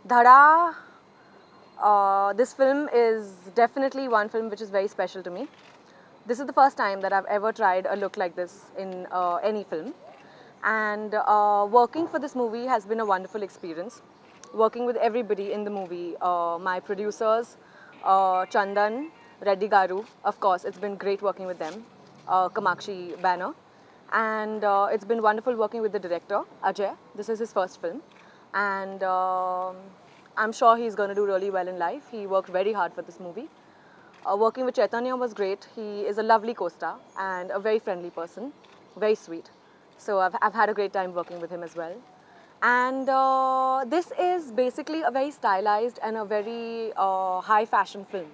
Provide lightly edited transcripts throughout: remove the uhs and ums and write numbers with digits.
Dhada, this film is definitely one film which is very special to me. This is the first time that I've ever tried a look like this in any film. And working for this movie has been a wonderful experience. Working with everybody in the movie, my producers, Chandan, Reddy Garu, of course, it's been great working with them, Kamakshi Banner. And it's been wonderful working with the director, Ajay. This is his first film. And I'm sure he's going to do really well in life. He worked very hard for this movie. Working with Chaitanya was great. He is a lovely co-star and a very friendly person, very sweet. So I've had a great time working with him as well. And this is basically a very stylized and a very high fashion film.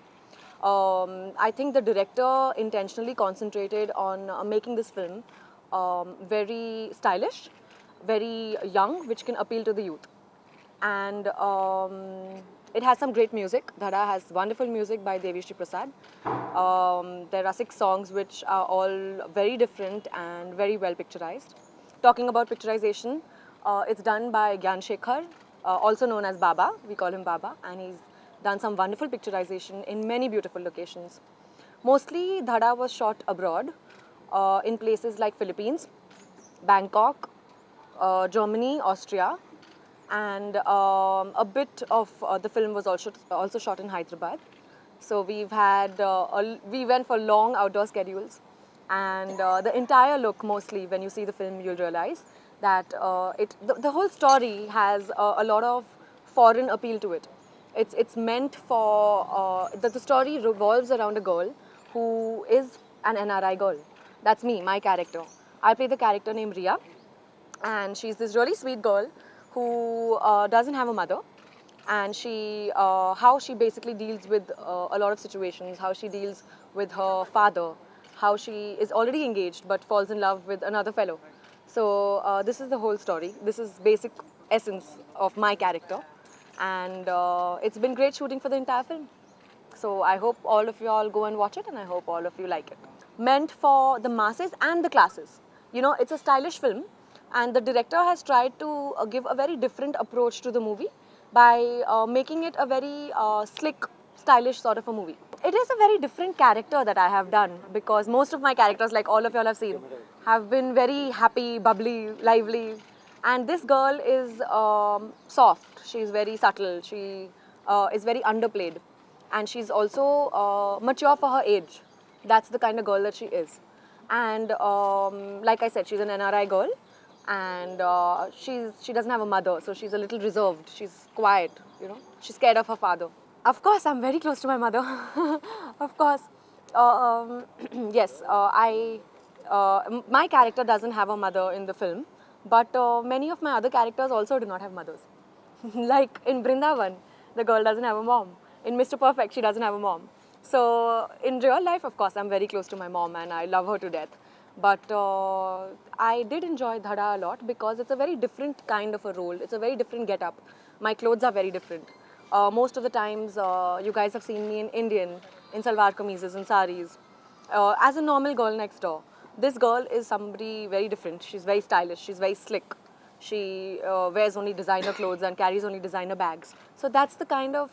I think the director intentionally concentrated on making this film very stylish, very young, which can appeal to the youth. And it has some great music. Dhada has wonderful music by Devi Shri Prasad. There are 6 songs which are all very different and very well picturized. Talking about picturization, it's done by Gyan Shekhar, also known as Baba. We call him Baba, and he's done some wonderful picturization in many beautiful locations. Mostly, Dhada was shot abroad in places like Philippines, Bangkok, Germany, Austria, and a bit of the film was also shot in Hyderabad. So we went for long outdoor schedules, and the entire look, mostly when you see the film, you'll realize that the whole story has a lot of foreign appeal to it. It's meant for the story revolves around a girl who is an NRI girl. That's me, my character. I play the character named Ria, and she's this really sweet girl who doesn't have a mother, and how she basically deals with a lot of situations, how she deals with her father, how she is already engaged but falls in love with another fellow. So this is the whole story. This is basic essence of my character, and it's been great shooting for the entire film. So I hope all of you all go and watch it, and I hope all of you like it. Meant for the masses and the classes. You know, it's a stylish film, and the director has tried to give a very different approach to the movie by making it a very slick, stylish sort of a movie. It is a very different character that I have done, because most of my characters, like all of y'all have seen, have been very happy, bubbly, lively. And this girl is soft, she's very subtle, she is very underplayed. And she's also mature for her age. That's the kind of girl that she is. And like I said, she's an NRI girl, and she doesn't have a mother, so she's a little reserved. She's quiet, you know. She's scared of her father. Of course, I'm very close to my mother. Of course, yes. My character doesn't have a mother in the film, but many of my other characters also do not have mothers. Like in Brindavan, the girl doesn't have a mom. In Mr. Perfect, she doesn't have a mom. So in real life, of course, I'm very close to my mom and I love her to death. But I did enjoy Dhada a lot because it's a very different kind of a role. It's a very different get-up. My clothes are very different. Most of the times, you guys have seen me in Indian, in salwar kameezes and saris, as a normal girl next door. This girl is somebody very different. She's very stylish. She's very slick. She wears only designer clothes and carries only designer bags. So that's the kind of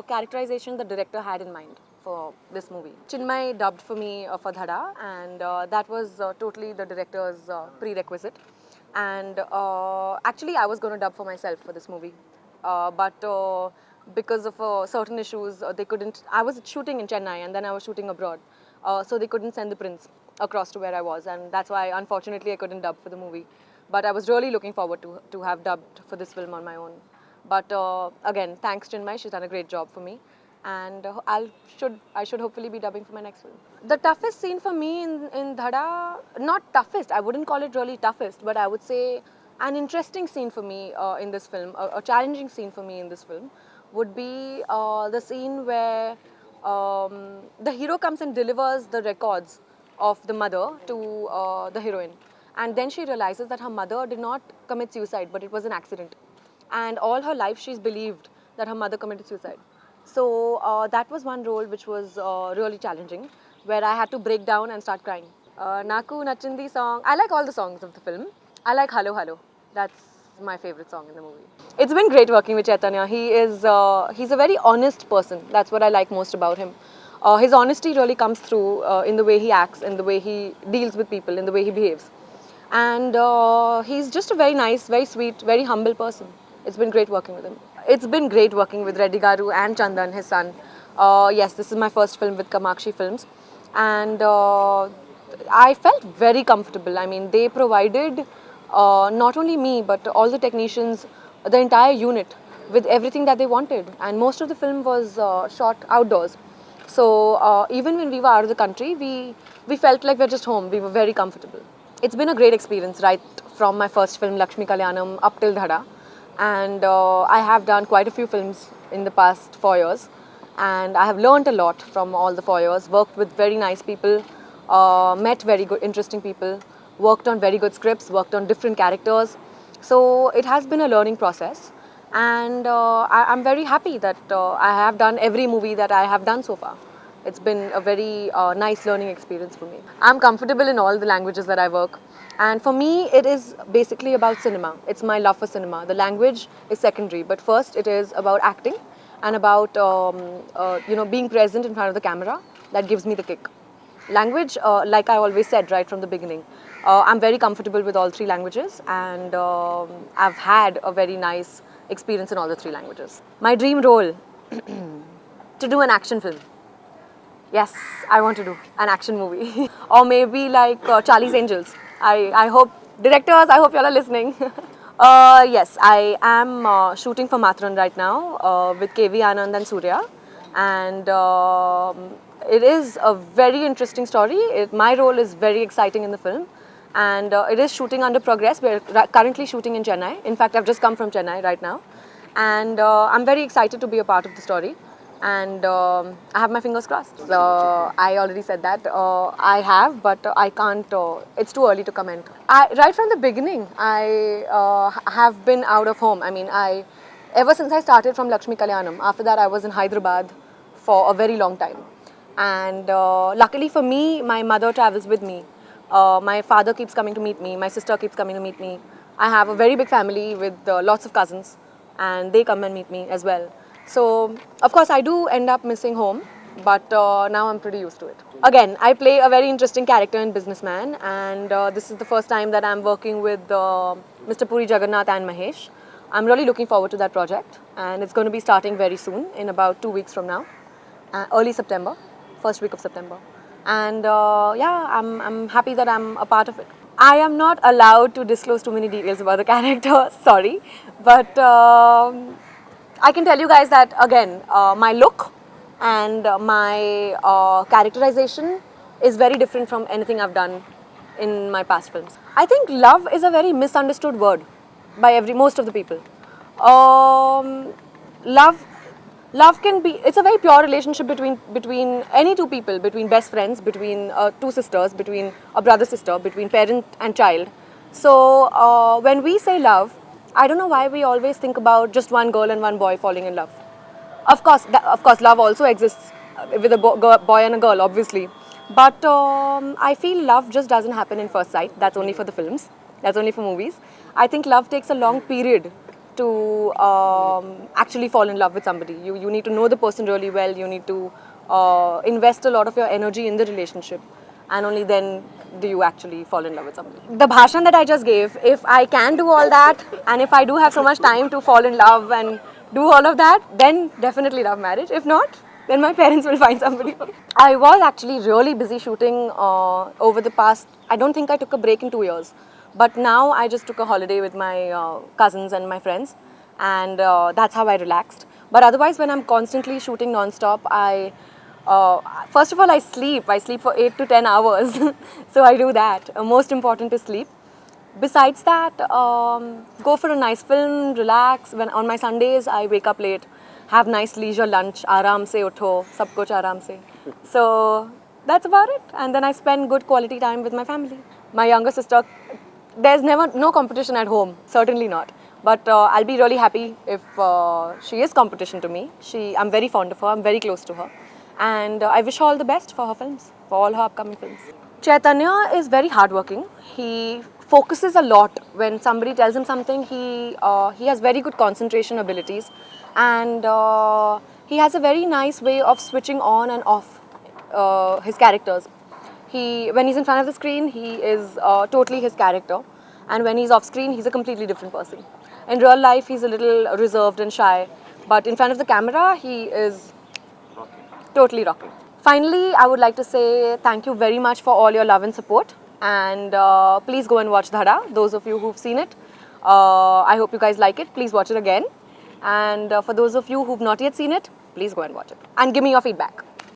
characterization the director had in mind for this movie. Chinmay dubbed for me for Dhada, and that was totally the director's prerequisite. And actually, I was going to dub for myself for this movie, but because of certain issues, they couldn't. I was shooting in Chennai, and then I was shooting abroad, so they couldn't send the prints across to where I was, and that's why, unfortunately, I couldn't dub for the movie. But I was really looking forward to have dubbed for this film on my own. But again, thanks Chinmay, she's done a great job for me, and I should hopefully be dubbing for my next film. The toughest scene for me in Dhada, not toughest, I wouldn't call it really toughest, but I would say an interesting scene for me in this film, a challenging scene for me in this film, would be the scene where the hero comes and delivers the records of the mother to the heroine. And then she realizes that her mother did not commit suicide, but it was an accident. And all her life she's believed that her mother committed suicide. So that was one role which was really challenging, where I had to break down and start crying. Naku Nachindi song, I like all the songs of the film. I like Hello Hello. That's my favorite song in the movie. It's been great working with Chaitanya. He's a very honest person. That's what I like most about him. His honesty really comes through in the way he acts, in the way he deals with people, in the way he behaves. And he's just a very nice, very sweet, very humble person. It's been great working with him. It's been great working with Reddy Garu and Chandan, his son. Yes, this is my first film with Kamakshi Films. And I felt very comfortable. I mean, they provided not only me, but all the technicians, the entire unit, with everything that they wanted. And most of the film was shot outdoors. So even when we were out of the country, we felt like we're just home. We were very comfortable. It's been a great experience, right from my first film, Lakshmi Kalyanam, up till Dhada. And I have done quite a few films in the past 4 years. And I have learned a lot from all the 4 years, worked with very nice people, met very good, interesting people, worked on very good scripts, worked on different characters. So it has been a learning process. And I'm very happy that I have done every movie that I have done so far. It's been a very nice learning experience for me. I'm comfortable in all the languages that I work. And for me, it is basically about cinema. It's my love for cinema. The language is secondary, but first it is about acting and about being present in front of the camera. That gives me the kick. Language, like I always said right from the beginning, I'm very comfortable with all three languages, and I've had a very nice experience in all the three languages. My dream role, to do an action film. Yes, I want to do an action movie. Or maybe like Charlie's Angels. I hope, directors, I hope you all are listening. Yes, I am shooting for Matran right now with KV Anand and Surya. And it is a very interesting story. My role is very exciting in the film. And it is shooting under progress. We're currently shooting in Chennai. In fact, I've just come from Chennai right now. And I'm very excited to be a part of the story. And I have my fingers crossed. I already said that. I have, but I can't, it's too early to comment. Right from the beginning, I have been out of home. I mean, ever since I started from Lakshmi Kalyanam, after that I was in Hyderabad for a very long time. And luckily for me, my mother travels with me. My father keeps coming to meet me. My sister keeps coming to meet me. I have a very big family with lots of cousins, and they come and meet me as well. So, of course, I do end up missing home, but now I'm pretty used to it. Again, I play a very interesting character in Businessman, and this is the first time that I'm working with Mr. Puri Jagannath and Mahesh. I'm really looking forward to that project, and it's going to be starting very soon, in about 2 weeks from now, early September, first week of September. And yeah, I'm happy that I'm a part of it. I am not allowed to disclose too many details about the character, sorry, but I can tell you guys that again, my look and my characterization is very different from anything I've done in my past films. I think love is a very misunderstood word by most of the people. Love can be, it's a very pure relationship between any two people, between best friends, between two sisters, between a brother-sister, between parent and child. So when we say love, I don't know why we always think about just one girl and one boy falling in love. Of course, love also exists with a boy and a girl, obviously. But I feel love just doesn't happen in first sight. That's only for the films. That's only for movies. I think love takes a long period to actually fall in love with somebody. You need to know the person really well. You need to invest a lot of your energy in the relationship. And only then do you actually fall in love with somebody. The bhashan that I just gave, if I can do all that, and if I do have so much time to fall in love and do all of that, then definitely love marriage. If not, then my parents will find somebody. I was actually really busy shooting over the past, I don't think I took a break in 2 years. But now I just took a holiday with my cousins and my friends, and that's how I relaxed. But otherwise, when I'm constantly shooting non-stop, first of all, I sleep. I sleep for 8 to 10 hours. So I do that. Most important is sleep. Besides that, go for a nice film, relax. When on my Sundays, I wake up late, have nice leisure lunch, aaram se utho, sab kuch aaram se. So that's about it. And then I spend good quality time with my family. My younger sister, there's no competition at home, certainly not. But I'll be really happy if she is competition to me. I'm very fond of her, I'm very close to her. And I wish her all the best for her films, for all her upcoming films. Chaitanya is very hardworking. He focuses a lot when somebody tells him something. He has very good concentration abilities, and he has a very nice way of switching on and off his characters. When he's in front of the screen, he is totally his character, and when he's off screen, he's a completely different person. In real life, he's a little reserved and shy, but in front of the camera, he is totally rocking. Finally, I would like to say thank you very much for all your love and support, and please go and watch Dhada, those of you who've seen it. I hope you guys like it. Please watch it again. And for those of you who've not yet seen it, please go and watch it. And give me your feedback.